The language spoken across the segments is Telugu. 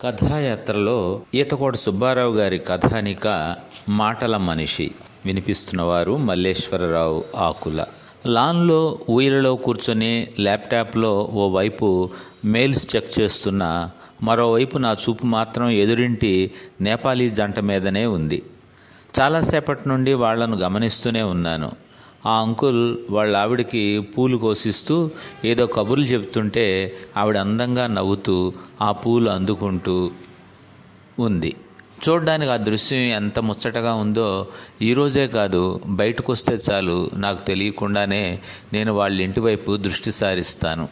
కథాయాత్రలో ఈతకోట సుబ్బారావు గారి కథానిక మాటల మనిషి. వినిపిస్తున్నవారు మల్లేశ్వరరావు ఆకుల. లాన్లో ఊయలలో కూర్చొని ల్యాప్టాప్లో ఓవైపు మెయిల్స్ చెక్ చేస్తున్న, మరోవైపు నా చూపు మాత్రం ఎదురింటి నేపాలీ జంట మీదనే ఉంది. చాలాసేపటి నుండి వాళ్లను గమనిస్తూనే ఉన్నాను. ఆ అంకుల్ వాళ్ళ ఆవిడకి పూలు కోసిస్తూ ఏదో కబుర్లు చెబుతుంటే ఆవిడ అందంగా నవ్వుతూ ఆ పూలు అందుకుంటూ ఉంది. చూడ్డానికి ఆ దృశ్యం ఎంత ముచ్చటగా ఉందో ఈరోజే కాదు, బయటకు వస్తే చాలు నాకు తెలియకుండానే నేను వాళ్ళ ఇంటి వైపు దృష్టి సారిస్తాను.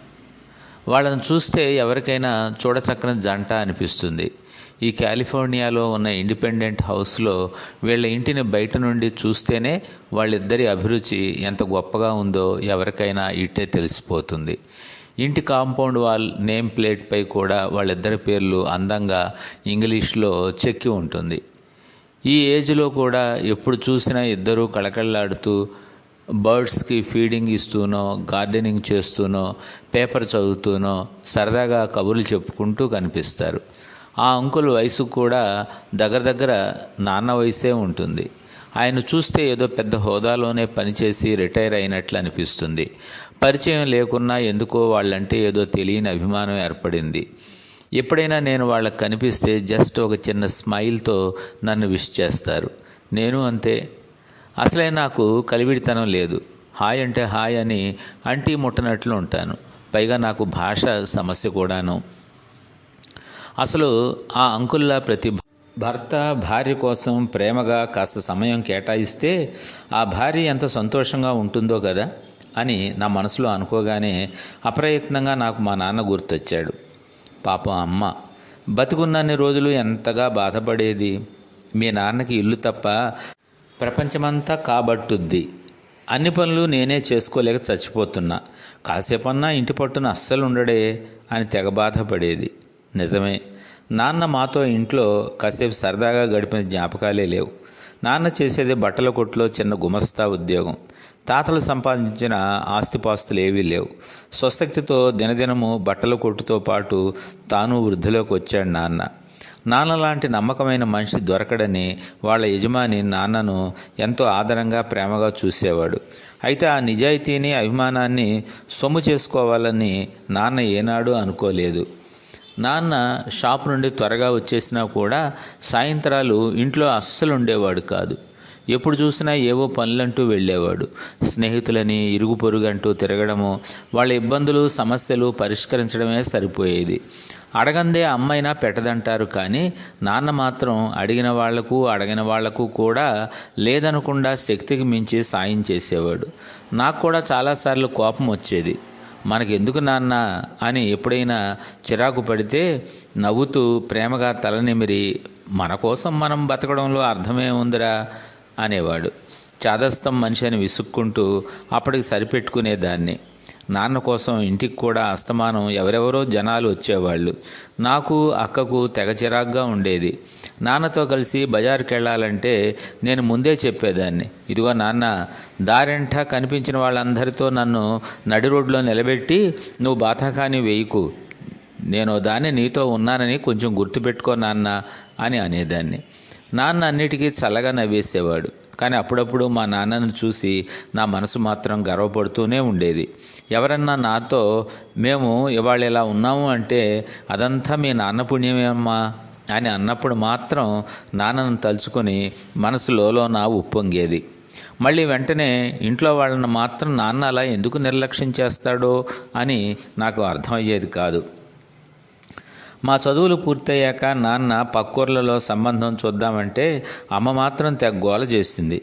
వాళ్ళని చూస్తే ఎవరికైనా చూడచక్కని జంట అనిపిస్తుంది. ఈ కాలిఫోర్నియాలో ఉన్న ఇండిపెండెంట్ హౌస్లో వీళ్ళ ఇంటిని బయట నుండి చూస్తేనే వాళ్ళిద్దరి అభిరుచి ఎంత గొప్పగా ఉందో ఎవరికైనా ఇట్టే తెలిసిపోతుంది. ఇంటి కాంపౌండ్ వాల్ నేమ్ ప్లేట్పై కూడా వాళ్ళిద్దరి పేర్లు అందంగా ఇంగ్లీష్లో చెక్కి ఉంటుంది. ఈ ఏజ్లో కూడా ఎప్పుడు చూసినా ఇద్దరూ కళకళలాడుతూ బర్డ్స్కి ఫీడింగ్ ఇస్తూనో, గార్డెనింగ్ చేస్తూనో, పేపర్ చదువుతూనో సరదాగా కబుర్లు చెప్పుకుంటూ కనిపిస్తారు. ఆ అంకుల్ వయసు కూడా దగ్గర నాన్న వయసే ఉంటుంది. ఆయన చూస్తే ఏదో పెద్ద హోదాలోనే పనిచేసి రిటైర్ అయినట్లు అనిపిస్తుంది. పరిచయం లేకున్నా ఎందుకో వాళ్ళంటే ఏదో తెలియని అభిమానం ఏర్పడింది. ఎప్పుడైనా నేను వాళ్ళకి కనిపిస్తే జస్ట్ ఒక చిన్న స్మైల్తో నన్ను విష్ చేస్తారు. నేను అంతే. అసలే నాకు కలివిడితనం లేదు. హాయ్ అంటే హాయ్ అని అంటీ ముట్టనట్లు ఉంటాను. పైగా నాకు భాష సమస్య కూడాను. అసలు ఆ అంకుల్లా ప్రతి భర్త భార్య కోసం ప్రేమగా కాస్త సమయం కేటాయిస్తే ఆ భార్య ఎంత సంతోషంగా ఉంటుందో కదా అని నా మనసులో అనుకోగానే అప్రయత్నంగా నాకు మా నాన్న గుర్తొచ్చాడు. పాపం అమ్మ బతికున్నన్ని రోజులు ఎంతగా బాధపడేది. మీ నాన్నకి ఇల్లు తప్ప ప్రపంచమంతా కాబట్టుద్ది. అన్ని పనులు నేనే చేసుకోలేక చచ్చిపోతున్నా. కాసేపన్నా ఇంటి పట్టున అస్సలు ఉండడే అని తెగ బాధపడేది. నిజమే, నాన్న మాతో ఇంట్లో కాసేపు సరదాగా గడిపిన జ్ఞాపకాలే లేవు. నాన్న చేసేది బట్టల కొట్లో చిన్న గుమస్తా ఉద్యోగం. తాతలు సంపాదించిన ఆస్తిపాస్తులు ఏవీ లేవు. స్వశక్తితో దినదినము బట్టల కొట్టుతో పాటు తాను వృద్ధిలోకి వచ్చాడు నాన్న. నాన్న లాంటి నమ్మకమైన మనిషి దొరకడని వాళ్ళ యజమాని నాన్నను ఎంతో ఆదరంగా ప్రేమగా చూసేవాడు. అయితే ఆ నిజాయితీని అభిమానాన్ని సొమ్ము చేసుకోవాలని నాన్న ఏనాడూ అనుకోలేదు. నాన్న షాప్ నుండి త్వరగా వచ్చేసినా కూడా సాయంత్రాలు ఇంట్లో అస్సలు ఉండేవాడు కాదు. ఎప్పుడు చూసినా ఏవో పనులంటూ వెళ్ళేవాడు. స్నేహితులని ఇరుగు పొరుగు అంటూ తిరగడము, వాళ్ళ ఇబ్బందులు సమస్యలు పరిష్కరించడమే సరిపోయేది. అడగందే అమ్మైనా పెట్టదంటారు. కానీ నాన్న మాత్రం అడిగిన వాళ్లకు కూడా లేదనకుండా శక్తికి మించి సాయం చేసేవాడు. నాకు కూడా చాలాసార్లు కోపం వచ్చేది. మనకెందుకు నాన్న అని ఎప్పుడైనా చిరాకు పడితే నవ్వుతూ ప్రేమగా తలనిమిరి మన కోసం మనం బతకడంలో అర్థమే ఉందిరా అనేవాడు. చాదస్తం మనిషి అని విసుక్కుంటూ అప్పటికి సరిపెట్టుకునేదాన్ని. నాన్న కోసం ఇంటికి కూడా అస్తమానం ఎవరెవరో జనాలు వచ్చేవాళ్ళు. నాకు అక్కకు తెగ చిరాగ్గా ఉండేది. నాన్నతో కలిసి బజారుకి వెళ్ళాలంటే నేను ముందే చెప్పేదాన్ని, ఇదిగో నాన్న, దారెంట కనిపించిన వాళ్ళందరితో నన్ను నడి రోడ్లో నిలబెట్టి నువ్వు బాతాకాని వేయకు, నేను దాన్ని నీతో ఉన్నానని కొంచెం గుర్తుపెట్టుకో నాన్న అని అనేదాన్ని. నాన్న అన్నిటికీ చల్లగా నవ్వేసేవాడు. కానీ అప్పుడప్పుడు మా నాన్నను చూసి నా మనసు మాత్రం గర్వపడుతూనే ఉండేది. ఎవరన్నా నాతో మేము ఇవాళ ఇలా ఉన్నాము అంటే అదంతా మీ నాన్న పుణ్యమేమ్మా అని అన్నప్పుడు మాత్రం నాన్నను తలుచుకొని మనసు లోలోన ఉప్పొంగేది. మళ్ళీ వెంటనే ఇంట్లో వాళ్ళని మాత్రం నాన్న అలా ఎందుకు నిర్లక్ష్యం చేస్తాడో అని నాకు అర్థమయ్యేది కాదు. మా చదువులు పూర్తయ్యాక నాన్న పక్కూర్లలో సంబంధం చూద్దామంటే అమ్మ మాత్రం తెగ గోల చేసింది.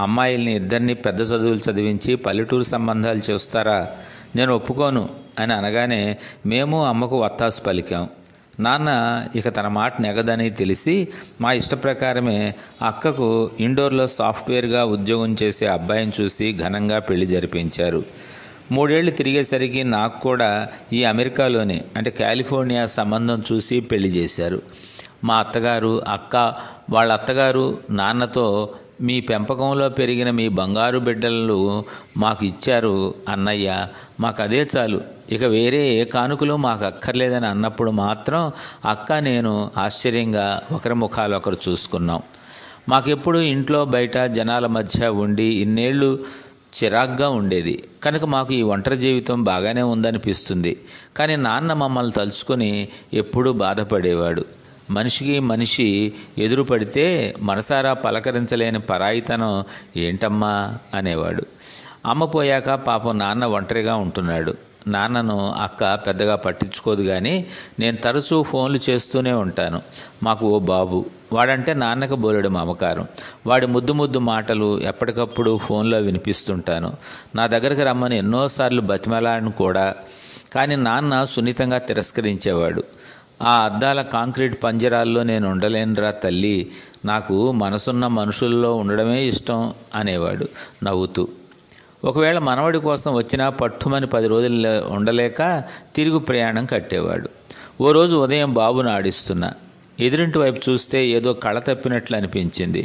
అమ్మాయిల్ని ఇద్దరిని పెద్ద చదువులు చదివించి పల్లెటూరు సంబంధాలు చూస్తారా, నేను ఒప్పుకోను అని అనగానే మేము అమ్మకు వత్తాసు పలికాం. నాన్న ఇక తన మాట నెగదని తెలిసి మా ఇష్టప్రకారమే అక్కకు ఇండోర్లో సాఫ్ట్వేర్గా ఉద్యోగం చేసే అబ్బాయిని చూసి ఘనంగా పెళ్లి జరిపించారు. 3 ఏళ్ళు తిరిగేసరికి నాకు కూడా ఈ అమెరికాలోనే అంటే కాలిఫోర్నియా సంబంధం చూసి పెళ్లి చేశారు. మా అత్తగారు వాళ్ళ అత్తగారు నాన్నతో మీ పెంపకంలో పెరిగిన మీ బంగారు బిడ్డలు మాకు ఇచ్చారు అన్నయ్య, మాకు అదే చాలు, ఇక వేరే ఏ కానుకలు మాకు అక్కర్లేదని అన్నప్పుడు మాత్రం అక్క నేను ఆశ్చర్యంగా ఒకరి ముఖాలు ఒకరు చూసుకున్నాం. మాకెప్పుడు ఇంట్లో బయట జనాల మధ్య ఉండి ఇన్నేళ్ళు చిరాగ్గా ఉండేది కనుక మాకు ఈ ఒంటరి జీవితం బాగానే ఉందనిపిస్తుంది. కానీ నాన్న మమ్మల్ని తలుచుకొని ఎప్పుడూ బాధపడేవాడు. మనిషికి మనిషి ఎదురు పడితే మనసారా పలకరించలేని పరాయితనం ఏంటమ్మా అనేవాడు. అమ్మ పోయాక పాపం నాన్న ఒంటరిగా ఉంటున్నాడు. నాన్నను అక్క పెద్దగా పట్టించుకోదు, కానీ నేను తరచూ ఫోన్లు చేస్తూనే ఉంటాను. మాకు ఓ బాబు, వాడంటే నాన్నకు బోలెడు మమకారం. వాడి ముద్దు ముద్దు మాటలు ఎప్పటికప్పుడు ఫోన్లో వినిపిస్తుంటాను. నా దగ్గరికి రమ్మని ఎన్నోసార్లు బతిమలాడను కూడా, కానీ నాన్న సున్నితంగా తిరస్కరించేవాడు. ఆ అద్దాల కాంక్రీట్ పంజరాల్లో నేను ఉండలేనురా తల్లి, నాకు మనసున్న మనుషుల్లో ఉండడమే ఇష్టం అనేవాడు నవ్వుతూ. ఒకవేళ మనవడి కోసం వచ్చినా పట్టుమని 10 రోజులు ఉండలేక తిరుగు ప్రయాణం కట్టేవాడు. ఓ రోజు ఉదయం బాబును ఆడిస్తున్నా. ఎదురింటి వైపు చూస్తే ఏదో కళ తప్పినట్లు అనిపించింది.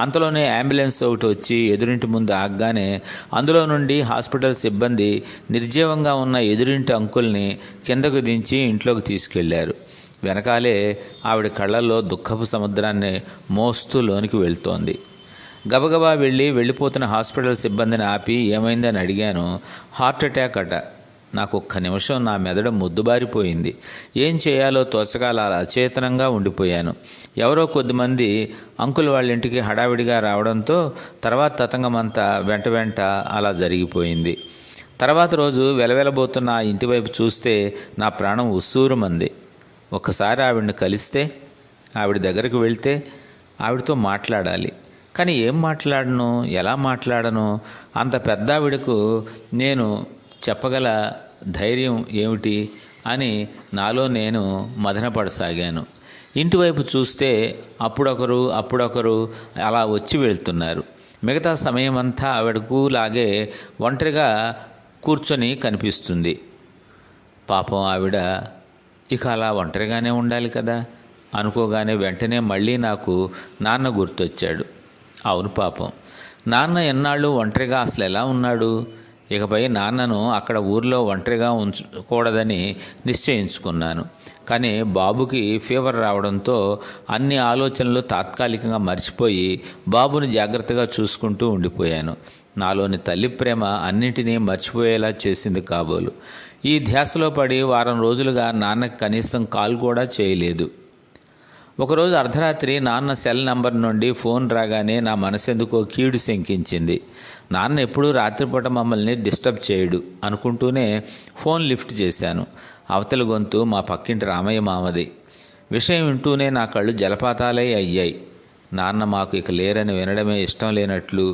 అంతలోనే అంబులెన్స్ ఒకటి వచ్చి ఎదురింటి ముందు ఆగగానే అందులో నుండి హాస్పిటల్ సిబ్బంది నిర్జీవంగా ఉన్న ఎదురింటి అంకుల్ని కిందకు దించి ఇంట్లోకి తీసుకెళ్లారు. వెనకాలే ఆవిడ కళ్ళల్లో దుఃఖపు సముద్రాన్ని మోస్తూ లోనికి వెళ్తోంది. గబగబా వెళ్ళిపోతున్న హాస్పిటల్ సిబ్బందిని ఆపి ఏమైందని అడిగాను. హార్ట్ అటాక్ అట. నాకు ఒక్క నిమిషం నా మెదడు ముద్దుబారిపోయింది. ఏం చేయాలో తోచగా అలా అచేతనంగా ఉండిపోయాను. ఎవరో కొద్దిమంది అంకుల్ వాళ్ళ ఇంటికి హడావిడిగా రావడంతో తర్వాత తతంగమంతా వెంట అలా జరిగిపోయింది. తర్వాత రోజు వెలవెలబోతున్న ఆ ఇంటివైపు చూస్తే నా ప్రాణం ఉస్సూరుమంది. ఒక్కసారి ఆవిడని కలిస్తే, ఆవిడ దగ్గరికి వెళ్తే ఆవిడతో మాట్లాడాలి. కానీ ఏం మాట్లాడను, ఎలా మాట్లాడను? అంత పెద్ద ఆవిడకు నేను చెప్పగల ధైర్యం ఏమిటి అని నాలో నేను మదనపడసాగాను. ఇంటివైపు చూస్తే అప్పుడొకరు అలా వచ్చి వెళ్తున్నారు. మిగతా సమయం అంతా ఆవిడకు లాగే ఒంటరిగా కూర్చొని కనిపిస్తుంది. పాపం ఆవిడ ఇక అలా ఒంటరిగానే ఉండాలి కదా అనుకోగానే వెంటనే మళ్ళీ నాకు నాన్న గుర్తొచ్చాడు. అవును పాపం, నాన్న ఎన్నాళ్ళు ఒంటరిగా అసలు ఎలా ఉన్నాడు? ఇకపై నాన్నను అక్కడ ఊర్లో ఒంటరిగా ఉంచకూడదని నిశ్చయించుకున్నాను. కానీ బాబుకి ఫీవర్ రావడంతో అన్ని ఆలోచనలు తాత్కాలికంగా మర్చిపోయి బాబుని జాగ్రత్తగా చూసుకుంటూ ఉండిపోయాను. నాలోని తల్లి ప్రేమ అన్నింటినీ మర్చిపోయేలా చేసింది కాబోలు. ఈ ధ్యాసలో పడి వారం రోజులుగా నాన్నకి కనీసం కాల్ కూడా చేయలేదు. ఒకరోజు అర్ధరాత్రి నాన్న సెల్ నంబర్ నుండి ఫోన్ రాగానే నా మనసెందుకో కీడు శంకించింది. నాన్న ఎప్పుడూ రాత్రిపూట మమ్మల్ని డిస్టర్బ్ చేయడు అనుకుంటూనే ఫోన్ లిఫ్ట్ చేశాను. అవతల గొంతు మా పక్కింటి రామయ్య మామది. విషయం వింటూనే నా కళ్ళు జలపాతాలే అయ్యాయి. నాన్న మాకు ఇక లేరని వినడమే ఇష్టం లేనట్లు,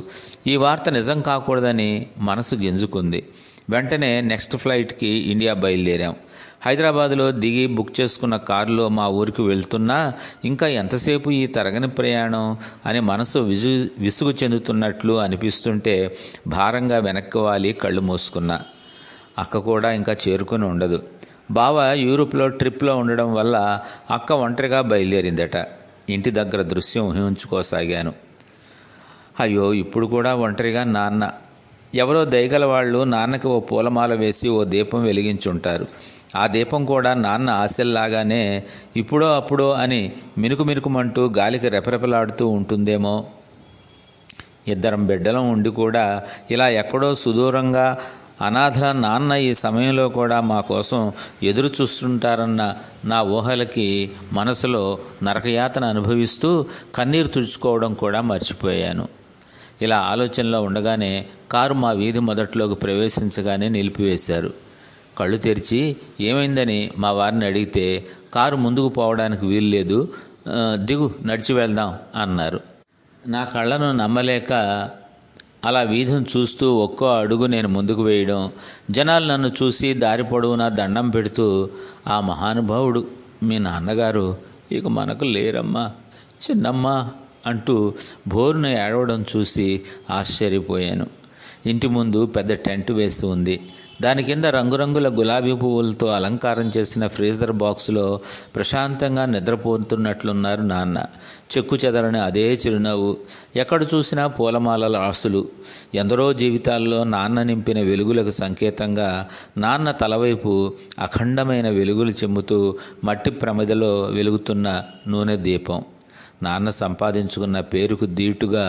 ఈ వార్త నిజం కాకూడదని మనసు గింజుకుంది. వెంటనే నెక్స్ట్ ఫ్లైట్కి ఇండియా బయలుదేరాం. హైదరాబాదులో దిగి బుక్ చేసుకున్న కారులో మా ఊరికి వెళ్తున్నా ఇంకా ఎంతసేపు ఈ తరగని ప్రయాణం అని మనసు విసుగు చెందుతున్నట్లు అనిపిస్తుంటే భారంగా వెనక్కి వాలి కళ్ళు మూసుకున్నా. అక్క కూడా ఇంకా చేరుకుని ఉండదు. బావ యూరోప్లో ట్రిప్లో ఉండడం వల్ల అక్క ఒంటరిగా బయలుదేరిందట. ఇంటి దగ్గర దృశ్యం ఊహించుకోసాగాను. అయ్యో, ఇప్పుడు కూడా ఒంటరిగా నాన్న. ఎవరో దయగల వాళ్ళు నాన్నకి ఓ పూలమాల వేసి ఓ దీపం వెలిగించుంటారు. ఆ దీపం కూడా నాన్న ఆశల్లాగానే ఇప్పుడో అప్పుడో అని మినుకుమంటూ గాలికి రెపరెపలాడుతూ ఉంటుందేమో. ఇద్దరం బిడ్డలం ఉండి కూడా ఇలా ఎక్కడో సుదూరంగా అనాథల నాన్న ఈ సమయంలో కూడా మా కోసం ఎదురు చూస్తుంటారన్న నా ఊహలకి మనసులో నరకయాతన అనుభవిస్తూ కన్నీరు తుడుచుకోవడం కూడా మర్చిపోయాను. ఇలా ఆలోచనలో ఉండగానే కారు మా వీధి మొదట్లోకి ప్రవేశించగానే నిలిపివేశారు. కళ్ళు తెరిచి ఏమైందని మా వారిని అడిగితే కారు ముందుకు పోవడానికి వీల్లేదు, దిగు, నడిచి వెళ్దాం అన్నారు. నా కళ్ళను నమ్మలేక అలా వీధిని చూస్తూ ఒక్కో అడుగు నేను ముందుకు వేయడం, జనాలు నన్ను చూసి దారి పొడవునా దండం పెడుతూ, ఆ మహానుభావుడు మీ నాన్నగారు ఇక మనకు లేరమ్మా, చిన్నమ్మా అంటూ బోరున ఏడవడం చూసి ఆశ్చర్యపోయాను. ఇంటి ముందు పెద్ద టెంట్ వేసి ఉంది. దాని కింద రంగురంగుల గులాబీ పువ్వులతో అలంకారం చేసిన ఫ్రీజర్ బాక్సులో ప్రశాంతంగా నిద్రపోతున్నట్లున్నారు నాన్న. చెక్కు చెదరని అదే చిరునవ్వు, ఎక్కడ చూసినా పూలమాలల ఆశలు. ఎందరో జీవితాల్లో నాన్న నింపిన వెలుగులకు సంకేతంగా నాన్న తలవైపు అఖండమైన వెలుగులు చిమ్ముతూ మట్టి ప్రమిదలో వెలుగుతున్న నూనె దీపం. నాన్న సంపాదించుకున్న పేరుకు దీటుగా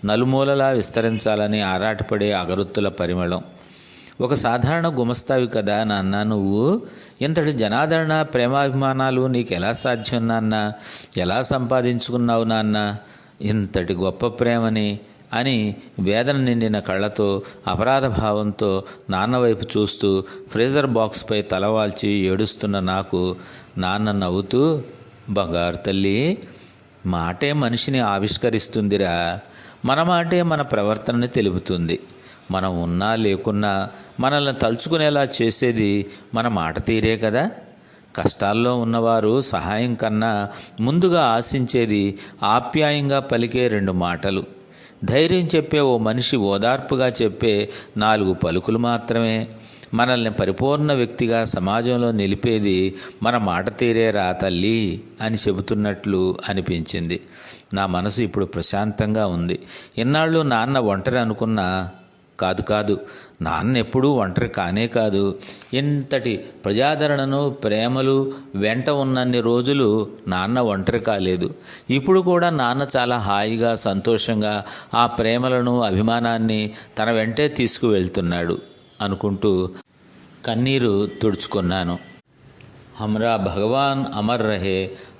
నలుమూలలా విస్తరించాలని ఆరాటపడే అగరొత్తుల పరిమళం. ఒక సాధారణ గుమస్తావి కదా నాన్న నువ్వు. ఇంతటి జనాదరణ, ప్రేమాభిమానాలు నీకు ఎలా సాధ్యం నాన్న? ఎలా సంపాదించుకున్నావు నాన్న ఇంతటి గొప్ప ప్రేమని అని వేదన నిండిన కళ్ళతో, అపరాధ భావంతో నాన్న వైపు చూస్తూ ఫ్రీజర్ బాక్స్పై తలవాల్చి ఏడుస్తున్న నాకు నాన్న నవ్వుతూ, బంగారు తల్లి, మాటే మనిషిని ఆవిష్కరిస్తుందిరా. మన మాటే మన ప్రవర్తనని తెలుపుతుంది. మనం ఉన్నా లేకున్నా మనల్ని తలుచుకునేలా చేసేది మన మాట తీరే కదా. కష్టాల్లో ఉన్నవారు సహాయం కన్నా ముందుగా ఆశించేది ఆప్యాయంగా పలికే 2 మాటలు. ధైర్యం చెప్పే ఓ మనిషి ఓదార్పుగా చెప్పే 4 పలుకులు మాత్రమే. మనల్ని పరిపూర్ణ వ్యక్తిగా సమాజంలో నిలిపేది మన మాట తీరేరా తల్లి అని చెబుతున్నట్లు అనిపించింది. నా మనసు ఇప్పుడు ప్రశాంతంగా ఉంది. ఇన్నాళ్ళు నాన్న ఒంటరి అనుకున్నా, కాదు, నాన్న ఎప్పుడూ ఒంటరి కానే కాదు. ఇంతటి ప్రజాదరణను, ప్రేమలు వెంట ఉన్నన్ని రోజులు నాన్న ఒంటరి కాలేదు. ఇప్పుడు కూడా నాన్న చాలా హాయిగా, సంతోషంగా ఆ ప్రేమలను, అభిమానాన్ని తన వెంటే తీసుకువెళ్తున్నాడు అనుకుంటూ కన్నీరు తుడుచుకున్నాను. హమ్రా భగవాన్ అమర్ రహే,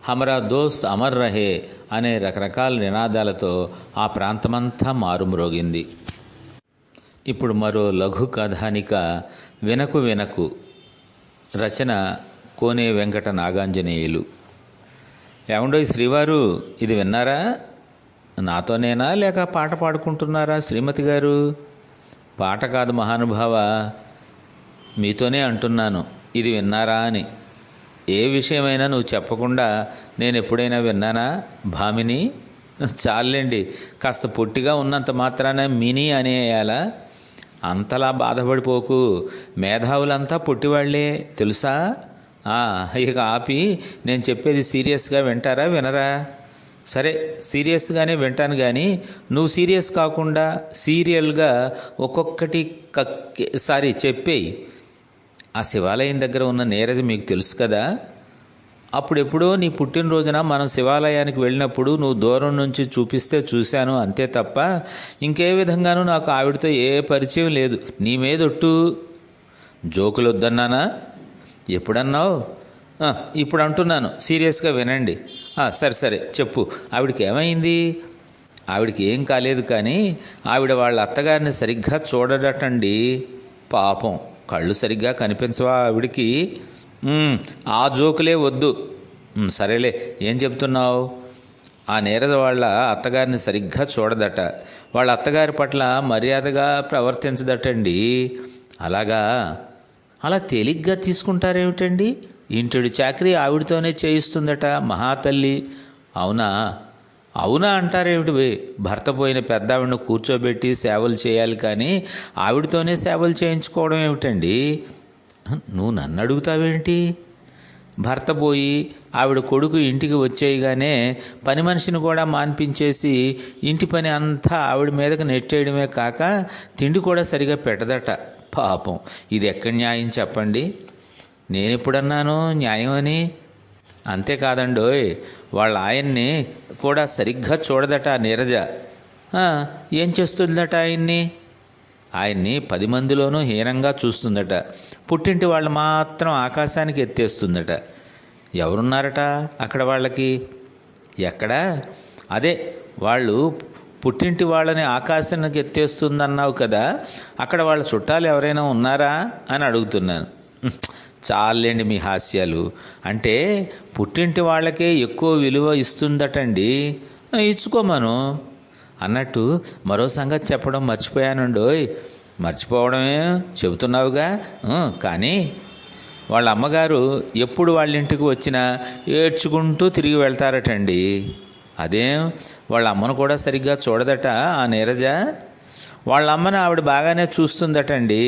హమ్రా దోస్త్ అమర్ రహే అనే రకరకాల నినాదాలతో ఆ ప్రాంతమంతా మారుమ్రోగింది. ఇప్పుడు మరో లఘు కథానిక వినకు వినకు. రచన కోనే వెంకట నాగాంజనేయులు. ఏమండోయ్ శ్రీవారు, ఇది విన్నారా? నాతోనేనా లేక పాట పాడుకుంటున్నారా శ్రీమతి గారు? పాట కాదు మహానుభావ, మీతోనే అంటున్నాను. ఇది విన్నారా అని. ఏ విషయమైనా నువ్వు చెప్పకుండా నేను ఎప్పుడైనా విన్నానా భామిని? చాలండి, కాస్త పొట్టిగా ఉన్నంత మాత్రాన మినీ అనేయాలా? అంతలా బాధపడిపోకు. మేధావులంతా పొట్టివాళ్లే తెలుసా? ఇక ఆపి నేను చెప్పేది సీరియస్గా వింటారా వినరా? సరే, సీరియస్గానే వింటాను, కానీ నువ్వు సీరియస్ కాకుండా సీరియల్గా ఒక్కొక్కటి చెప్పేయి. ఆ శివాలయం దగ్గర ఉన్న నీరజ మీకు తెలుసు కదా. అప్పుడెప్పుడో నీ పుట్టినరోజున మనం శివాలయానికి వెళ్ళినప్పుడు నువ్వు దూరం నుంచి చూపిస్తే చూశాను, అంతే తప్ప ఇంకే విధంగానూ నాకు ఆవిడతో ఏ పరిచయం లేదు. నీ మీదొట్టు. జోకులు వద్దన్నానా? ఎప్పుడన్నావు? ఇప్పుడు అంటున్నాను, సీరియస్గా వినండి. సరే చెప్పు. ఆవిడకి ఏమైంది? ఆవిడకి ఏం కాలేదు, కానీ ఆవిడ వాళ్ళ అత్తగారిని సరిగ్గా చూడడటండి. పాపం, కళ్ళు సరిగ్గా కనిపించవా ఆవిడికి? ఆ జోకులే వద్దు. సరేలే, ఏం చెప్తున్నావు? ఆ నీరజ వాళ్ళ అత్తగారిని సరిగ్గా చూడదట. వాళ్ళ అత్తగారి పట్ల మర్యాదగా ప్రవర్తించదటండి. అలాగా? అలా తేలిగ్గా తీసుకుంటారేమిటండి? ఇంటిడి చాకరీ ఆవిడతోనే చేయిస్తుందట మహాతల్లి. అవునా అంటారేమిటి? భర్త పోయిన పెద్దావిడను కూర్చోబెట్టి సేవలు చేయాలి, కానీ ఆవిడతోనే సేవలు చేయించుకోవడం ఏమిటండి? నువ్వు నన్ను అడుగుతావేంటి? భర్త పోయి ఆవిడ కొడుకు ఇంటికి వచ్చేయగానే పని మనిషిని కూడా మాన్పించేసి ఇంటి పని అంతా ఆవిడ మీదకి నెట్టేయడమే కాక తిండి కూడా సరిగా పెట్టదట. పాపం, ఇది ఎక్కడి న్యాయం చెప్పండి? నేనెప్పుడన్నాను న్యాయం అని? అంతేకాదండోయ్, వాళ్ళ ఆయన్ని కూడా సరిగ్గా చూడదట నీరజ. ఏం చేస్తుందట ఆయన్ని 10 మందిలోనూ హీనంగా చూస్తుందట. పుట్టింటి వాళ్ళు మాత్రం ఆకాశానికి ఎత్తేస్తుందట. ఎవరున్నారట అక్కడ వాళ్ళకి? ఎక్కడా? అదే, వాళ్ళు పుట్టింటి వాళ్ళని ఆకాశానికి ఎత్తేస్తుందన్నావు కదా, అక్కడ వాళ్ళ చుట్టాలు ఎవరైనా ఉన్నారా అని అడుగుతున్నాను. చాలండి మీ హాస్యాలు. అంటే పుట్టింటి వాళ్ళకే ఎక్కువ విలువ ఇస్తుందటండి. ఇచ్చుకోమను. అన్నట్టు మరో సంగతి చెప్పడం మర్చిపోయానండోయ్. మర్చిపోవడమే చెబుతున్నావుగా. కానీ వాళ్ళ అమ్మగారు ఎప్పుడు వాళ్ళ ఇంటికి వచ్చినా ఏడ్చుకుంటూ తిరిగి వెళ్తారటండి. అదేం, వాళ్ళ అమ్మను కూడా సరిగ్గా చూడదట ఆ నీరజ? వాళ్ళ అమ్మని ఆవిడ బాగానే చూస్తుందటండి,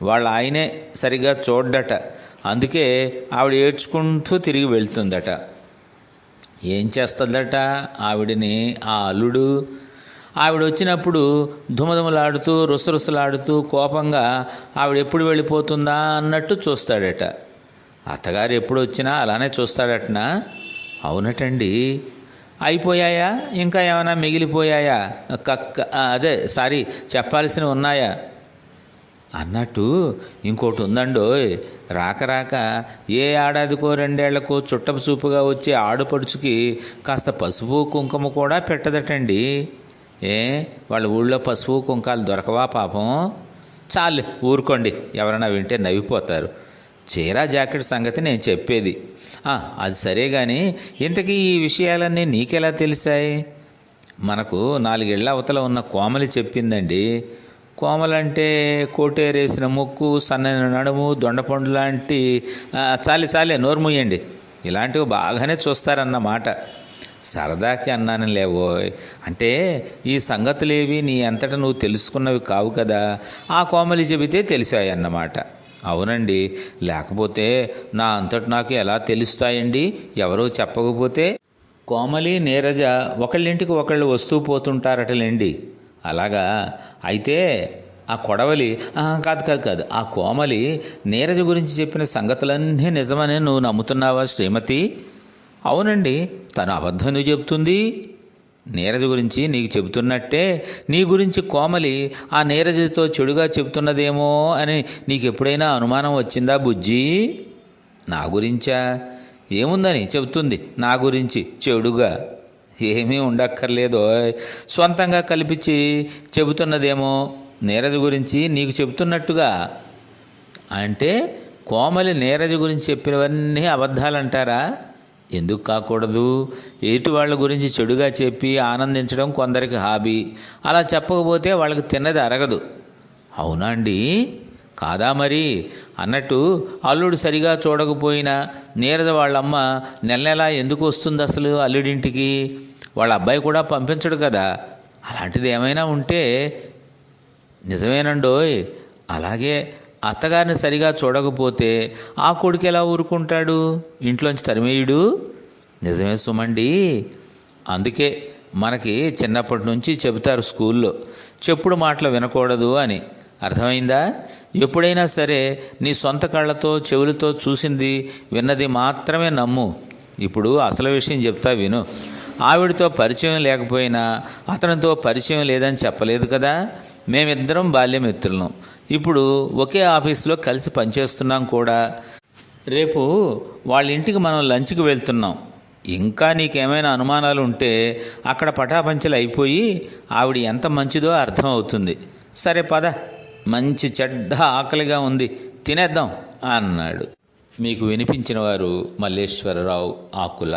వాళ్ళ ఆయనే సరిగ్గా చూడ్డట. అందుకే ఆవిడ ఏడ్చుకుంటూ తిరిగి వెళ్తుందట. ఏం చేస్తుందట ఆవిడని ఆ అల్లుడు? ఆవిడ వచ్చినప్పుడు ధుమధుమలాడుతూ రుసరుసలాడుతూ కోపంగా ఆవిడ ఎప్పుడు వెళ్ళిపోతుందా అన్నట్టు చూస్తాడట. అత్తగారు ఎప్పుడు వచ్చినా అలానే చూస్తాడటనా? అవునటండి. అయిపోయాయా? ఇంకా ఏమైనా మిగిలిపోయాయా? చెప్పాల్సినవి ఉన్నాయా అన్నట్టు ఇంకోటి ఉందండోయ్. రాక రాక ఏ ఏడాదికో 2 ఏళ్లకో చుట్టపు చూపుగా వచ్చే ఆడుపడుచుకి కాస్త పసుపు కుంకుమ కూడా పెట్టదటండి. వాళ్ళ ఊళ్ళో పసుపు కుంకాలు దొరకవా పాపం? చాలు ఊరుకోండి, ఎవరైనా వింటే నవ్విపోతారు. చీరా జాకెట్ సంగతి నేను చెప్పేది. అది సరే కానీ ఇంతకీ ఈ విషయాలన్నీ నీకెలా తెలిసాయి? మనకు 4 ఏళ్ల అవతల ఉన్న కోమలి చెప్పిందండి. కోమలంటే కోటేరేసిన ముక్కు, సన్నని నడుము, దొండపండు లాంటి చాలే నోరు మూయండి, ఇలాంటివి బాగానే చూస్తారన్నమాట. సరదాకి అన్నాను లేవోయ్. అంటే ఈ సంగతులేవి నీ అంతటా నువ్వు తెలుసుకున్నవి కావు కదా, ఆ కోమలి చెబితే తెలిసాయన్నమాట. అవునండి, లేకపోతే నా అంతట నాకు ఎలా తెలుస్తాయండి, ఎవరో చెప్పకపోతే? కోమలి, నీరజ ఒకళ్ళింటికి ఒకళ్ళు వస్తూ పోతుంటారటలేండి. అలాగా? అయితే ఆ కొడవలి కాదు ఆ కోమలి నీరజ గురించి చెప్పిన సంగతులన్నీ నిజమని నువ్వు నమ్ముతున్నావా శ్రీమతి? అవునండి, తను అబద్ధం ఎందుకు చెప్తుంది? నీరజ గురించి నీకు చెబుతున్నట్టే నీ గురించి కోమలి ఆ నీరజతో చెడుగా చెబుతున్నదేమో అని నీకు ఎప్పుడైనా అనుమానం వచ్చిందా బుజ్జి? నా గురించా? ఏముందని చెబుతుంది నా గురించి చెడుగా? ఏమీ ఉండక్కర్లేదో, స్వంతంగా కల్పించి చెబుతున్నదేమో నీరజ గురించి నీకు చెబుతున్నట్టుగా. అంటే కోమలి నీరజ గురించి చెప్పినవన్నీ అబద్ధాలంటారా? ఎందుకు కాకూడదు? ఎటు వాళ్ళ గురించి చెడుగా చెప్పి ఆనందించడం కొందరికి హాబీ. అలా చెప్పకపోతే వాళ్ళకి తిన్నది అరగదు. అవునా అండి? కాదా మరి? అన్నట్టు అల్లుడు సరిగా చూడకపోయినా నీరజ వాళ్ళమ్మ నెల ఎందుకు వస్తుంది అసలు అల్లుడింటికి? వాళ్ళ అబ్బాయి కూడా పంపించడు కదా. అలాంటిది ఏమైనా ఉంటే నిజమేనండోయ్. అలాగే అత్తగారిని సరిగా చూడకపోతే ఆ కొడుకు ఎలా ఊరుకుంటాడు? ఇంట్లోంచి తరిమేయుడు? నిజమే సుమండి. అందుకే మనకి చిన్నప్పటి నుంచి చెబుతారు స్కూల్లో, చెప్పుడు మాటలు వినకూడదు అని. అర్థమైందా? ఎప్పుడైనా సరే నీ సొంత కళ్ళతో చెవులతో చూసింది విన్నది మాత్రమే నమ్ము. ఇప్పుడు అసలు విషయం చెప్తా విను. ఆవిడతో పరిచయం లేకపోయినా అతనితో పరిచయం లేదని చెప్పలేదు కదా. మేమిద్దరం బాల్యమిత్రులం. ఇప్పుడు ఒకే ఆఫీసులో కలిసి పనిచేస్తున్నాం కూడా. రేపు వాళ్ళ ఇంటికి మనం లంచ్కి వెళ్తున్నాం. ఇంకా నీకేమైనా అనుమానాలు ఉంటే అక్కడ పటాపంచలు అయిపోయి ఆవిడ ఎంత మంచిదో అర్థం అవుతుంది. సరే పద, మంచి చెడ్డ ఆకలిగా ఉంది, తినేద్దాం అన్నాడు. మీకు వినిపించిన వారు మల్లేశ్వరరావు ఆకుల.